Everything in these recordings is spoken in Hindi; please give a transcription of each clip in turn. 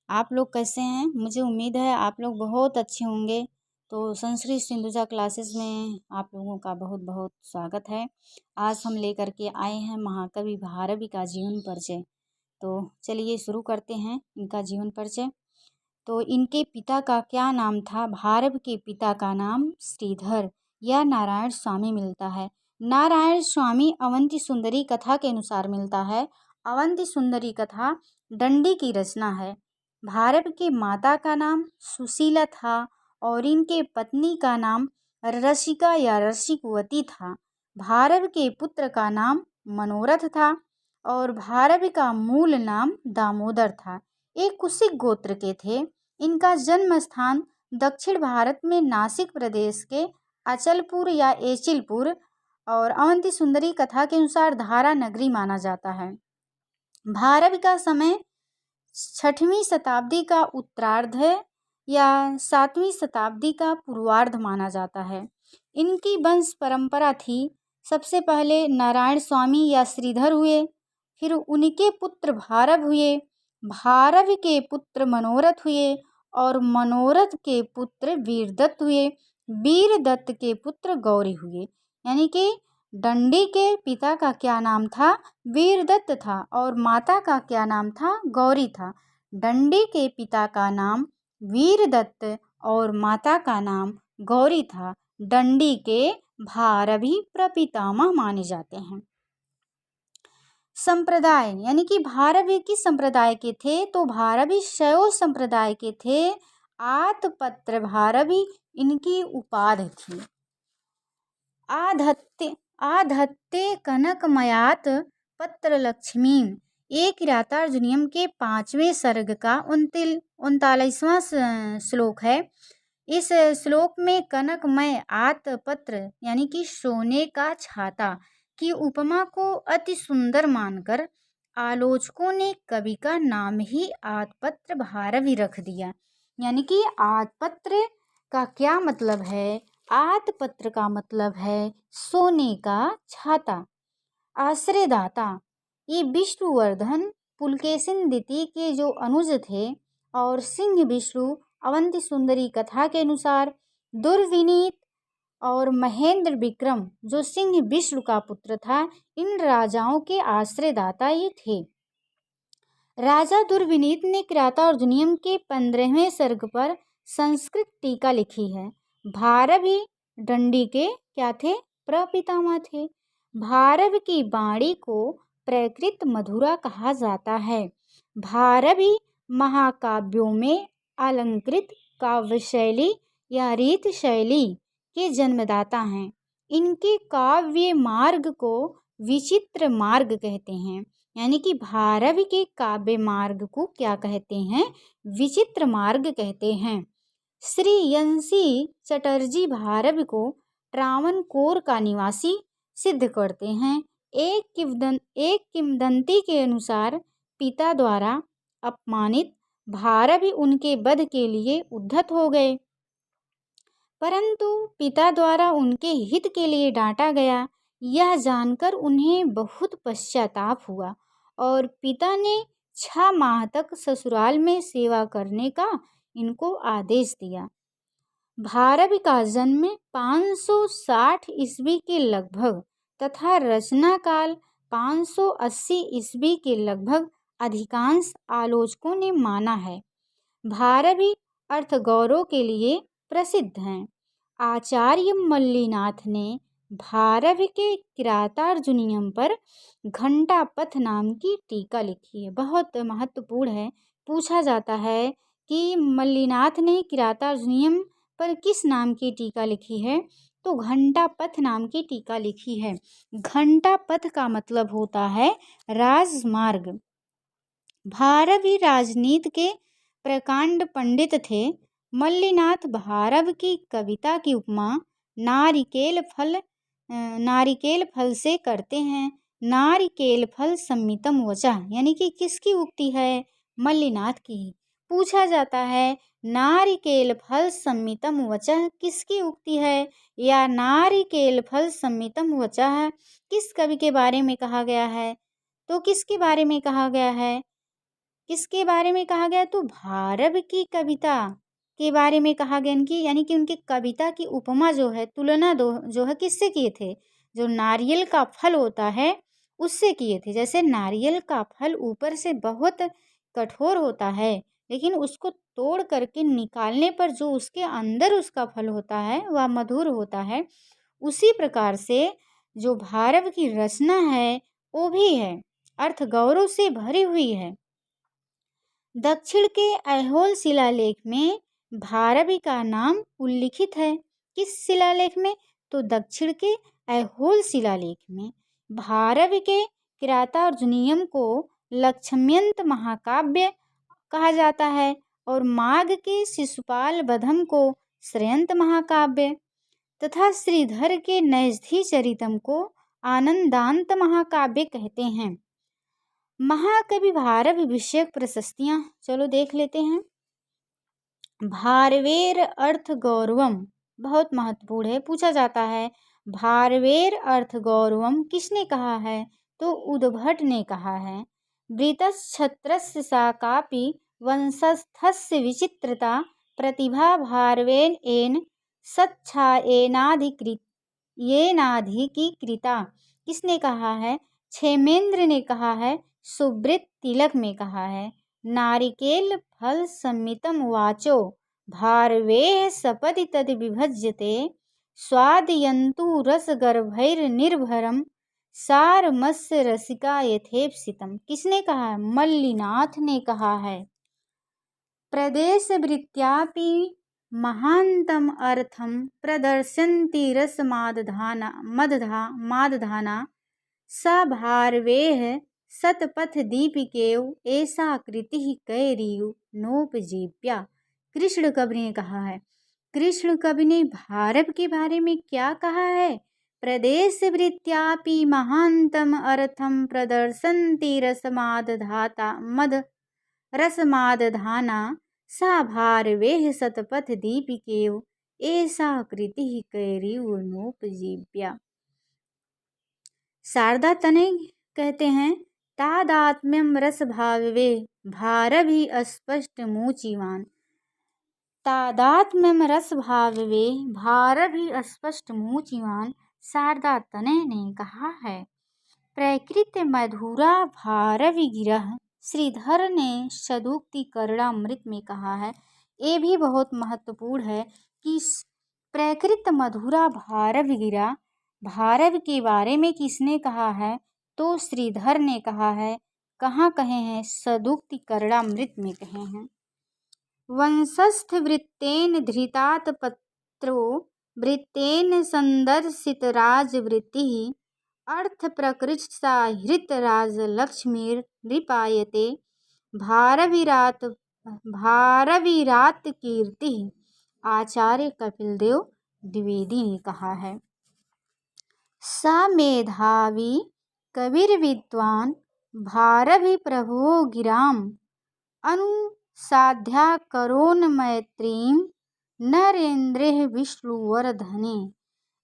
आप लोग कैसे हैं? मुझे उम्मीद है आप लोग बहुत अच्छे होंगे। तो संस्कृत सिंधुजा क्लासेस में आप लोगों का बहुत बहुत स्वागत है। आज हम लेकर के आए हैं महाकवि भारवी का जीवन परिचय। तो चलिए शुरू करते हैं इनका जीवन परिचय। तो इनके पिता का क्या नाम था? भारव के पिता का नाम श्रीधर या नारायण स्वामी मिलता है। नारायण स्वामी अवंती सुंदरी कथा के अनुसार मिलता है। अवंती सुंदरी कथा दंडी की रचना है। भारव के माता का नाम सुशीला था और इनके पत्नी का नाम रसिका या रसिकवती था। भारव के पुत्र का नाम मनोरथ था और भारव का मूल नाम दामोदर था। एक कुशिक गोत्र के थे। इनका जन्म स्थान दक्षिण भारत में नासिक प्रदेश के अचलपुर या एचिलपुर और अवंती सुंदरी कथा के अनुसार धारा नगरी माना जाता है। भारव का समय 6वीं शताब्दी का उत्तरार्ध है या 7वीं शताब्दी का पूर्वार्ध माना जाता है। इनकी वंश परंपरा थी। सबसे पहले नारायण स्वामी या श्रीधर हुए, फिर उनके पुत्र भारव हुए, भारव के पुत्र मनोरथ हुए और मनोरथ के पुत्र वीरदत्त हुए, वीरदत्त के पुत्र गौरी हुए। यानी कि दंडी के पिता का क्या नाम था? वीरदत्त था और माता का क्या नाम था? गौरी था। दंडी के पिता का नाम वीरदत्त और माता का नाम गौरी था। दंडी के भारवी प्रपितामह माने जाते हैं। संप्रदाय यानी कि भारवी किस संप्रदाय के थे? तो भारवी शैव संप्रदाय के थे। आतपत्र भारवी इनकी उपाधि थी। आधत्ते कनकमयात पत्र लक्ष्मी ये किरातार्जुनीयम के 5वें सर्ग का 39वां श्लोक है। इस श्लोक में कनकमय आतपत्र यानी कि सोने का छाता की उपमा को अति सुंदर मानकर आलोचकों ने कवि का नाम ही आतपत्र भारवी रख दिया। यानी कि आतपत्र का क्या मतलब है? आतपत्र का मतलब है सोने का छाता। आश्रयदाता ये विष्णुवर्धन पुलकेशिन द्वितीय के जो अनुज थे और सिंह विष्णु अवंती सुंदरी कथा के अनुसार दुर्विनीत और महेंद्र विक्रम जो सिंह विष्णु का पुत्र था, इन राजाओं के आश्रयदाता ये थे। राजा दुर्विनीत ने किरातार्जुनीयम के 15वें सर्ग पर संस्कृत टीका लिखी है। भारवी दंडी के क्या थे? प्रपितामह थे। भारव की वाणी को प्रकृत मधुरा कहा जाता है। भारवी महाकाव्यों में अलंकृत काव्य शैली या रीत शैली के जन्मदाता हैं। इनके काव्य मार्ग को विचित्र मार्ग कहते हैं। यानी कि भारव के काव्य मार्ग को क्या कहते हैं? विचित्र मार्ग कहते हैं। श्री यंसी चटर्जी भारव को ट्रावनकोर का निवासी सिद्ध करते हैं। एक किंवदंती के अनुसार पिता द्वारा अपमानित भारव उनके वध के लिए उद्धत हो गए, परंतु पिता द्वारा उनके हित के लिए डांटा गया। यह जानकर उन्हें बहुत पश्चाताप हुआ और पिता ने 6 माह तक ससुराल में सेवा करने का इनको आदेश दिया। भारव का जन्म 560 ईस्वी के लगभग तथा रचना काल 580 ईस्वी के लगभग अधिकांश आलोचकों ने माना है। भारवी अर्थ गौरव के लिए प्रसिद्ध हैं। आचार्य मल्लिनाथ ने भारव के किरातार्जुनीयम पर घंटापथ नाम की टीका लिखी है। बहुत महत्वपूर्ण है। पूछा जाता है कि मल्लिनाथ ने किरातार्जुनीयम पर किस नाम की टीका लिखी है? तो घंटापथ नाम की टीका लिखी है। घंटापथ का मतलब होता है राजमार्ग। भारवी राजनीति के प्रकांड पंडित थे। मल्लिनाथ भारव की कविता की उपमा नारिकेल फल से करते हैं। नारिकेल फल सम्मितम वचः यानी कि किसकी उक्ति है? मल्लिनाथ की। पूछा जाता है नारिकेल फल सम्मितम वचः किसकी उक्ति है? या नारिकेल फल सम्मितम वचः किस कवि के बारे में कहा गया है? तो किसके बारे में कहा गया है? किसके बारे में कहा गया? तो भारव की कविता के बारे में कहा गया, यानी कि उनकी कविता की उपमा जो है, तुलना जो है किससे किए थे? जो नारियल का फल होता है उससे किए थे। जैसे नारियल का फल ऊपर से बहुत कठोर होता है, लेकिन उसको तोड़ करके निकालने पर जो उसके अंदर उसका फल होता है वह मधुर होता है। उसी प्रकार से जो भारव की रचना है वो भी है, अर्थ गौरव से भरी हुई है। दक्षिण के ऐहोल शिलालेख में भारवी का नाम उल्लिखित है। किस शिलालेख में? तो दक्षिण के ऐहोल शिलालेख में। भारवी के किरातार्जुनीयम को लक्ष्म्यंत महाकाव्य कहा जाता है और माघ के शिशुपाल बधम को श्रेयंत महाकाव्य तथा श्रीधर के नैषधि चरितम को आनंदांत महाकाव्य कहते हैं। महाकवि भारव विषयक प्रशस्तियां चलो देख लेते हैं। भारवेर अर्थ गौरवम बहुत महत्वपूर्ण है, पूछा जाता है भारवेर अर्थ गौरवम किसने कहा है? तो उद्भट ने कहा है। वृतश्छत्रस्य सा कापि वंशस्थस्य विचित्रता प्रतिभा भारवेन एन येनाधिकृता किसने कहा है? क्षेमेंद्र ने कहा है। सुब्रत तिलक में कहा है। नारिकेल फल सम्मितम वाचो भारवेः सपदि तद विभज्यते स्वादयन्तु रसगर्भैर्निर्भरम सारमस्य रसिका यथेप्सितम किसने कहा है? मल्लिनाथ ने कहा है। प्रदेशवृत्त्यापि महान्तम अर्थम प्रदर्शन्ति मादधाना सा भारवेः शतपथदीपिकेव ऐसा कृतिः कैरियु नोपजीव्या कृष्ण कवि ने कहा है। कृष्ण कवि ने भारव के बारे में क्या कहा है? प्रदेशवृत्त्यापि महान्तम अर्थम प्रदर्शन्ति रसमादधाना सा भारवेः शतपथ दीपिकेव ऐसा कृतिः कैरियु नोपजीव्या। शारदा तनय कहते हैं तादात्म्यम रस भावे भारभि अस्पष्ट मूचिवान। तादात्म्यम रस भावे भारभि अस्पष्ट मूचिवान शारदा तनय ने कहा है। प्रकृत मधुरा भारवि गिरह श्रीधर ने सदुक्ति करणामृत में कहा है। ये भी बहुत महत्वपूर्ण है कि प्रकृत मधुरा भारव गिरा भारव के बारे में किसने कहा है? तो श्रीधर ने कहा है। कहाँ कहे हैं? सदुक्ति करणामृत में कहे हैं। वंशस्थ वृत्तेन धृतात पत्रो वृत्तेन संदर्शित राजवृत्तिः अर्थ प्रकृष्टा हृत राजलक्ष्मीर नृपायते भारविरात कीर्ति आचार्य कपिल देव द्विवेदी ने कहा है। स मेधावी कविर्विद्वान भारवि प्रभो गिराम अनुसाध्या करोन मैत्रीम नरेंद्र विष्णुवर्धने।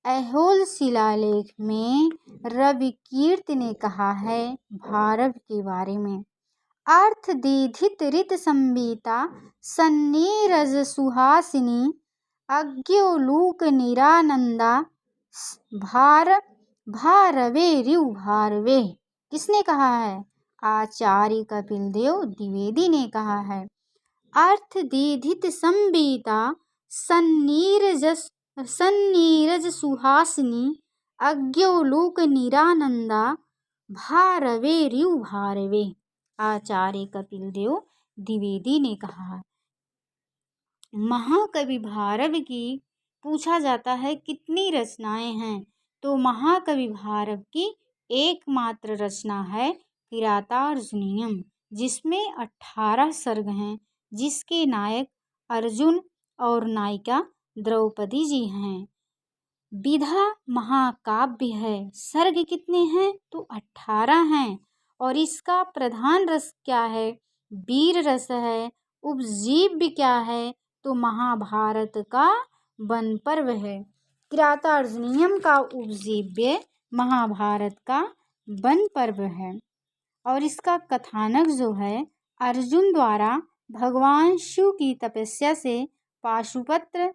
ऐहोल शिलालेख में रविकीर्ति ने कहा है भारव के बारे में। अर्थ दीधित रित संबीता सन्नीरज सुहासिनी अज्ञोलूक निरानंदा भारवे रिव भारवे किसने कहा है? आचार्य कपिल देव द्विवेदी ने कहा है। अर्थ दीधित संबीता सन्नीरज सुहासिनी अज्ञोलूक निरानंदा भारवे रिव भारवे आचार्य कपिल देव द्विवेदी ने कहा। महाकवि भारव की पूछा जाता है कितनी रचनाएं हैं? तो महाकवि भारव की एकमात्र रचना है किरातार्जुनीयम, जिसमें 18 सर्ग हैं, जिसके नायक अर्जुन और नायिका द्रौपदी जी हैं। विधा महाकाव्य है। सर्ग कितने हैं? तो 18 हैं। और इसका प्रधान रस क्या है? वीर रस है। उपजीव्य क्या है? तो महाभारत का वन पर्व है। किरातार्जुनीयम का उपजीव्य महाभारत का वन पर्व है। और इसका कथानक जो है अर्जुन द्वारा भगवान शिव की तपस्या से पाशुपत्र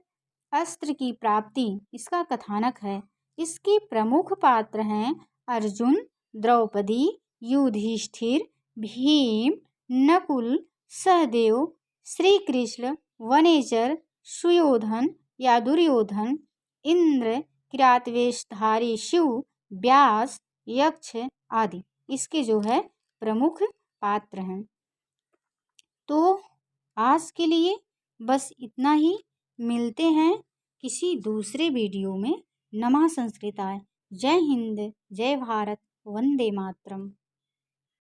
अस्त्र की प्राप्ति इसका कथानक है। इसके प्रमुख पात्र हैं अर्जुन, द्रौपदी, युधिष्ठिर, भीम, नकुल, सहदेव, श्री कृष्ण, वनेचर, सुयोधन या दुर्योधन, इंद्र, किरातवेशधारी शिव, व्यास, यक्ष आदि इसके जो है प्रमुख पात्र हैं। तो आज के लिए बस इतना ही। मिलते हैं किसी दूसरे वीडियो में। नमः संस्कृताय। जय हिंद, जय भारत, वंदे मातरम।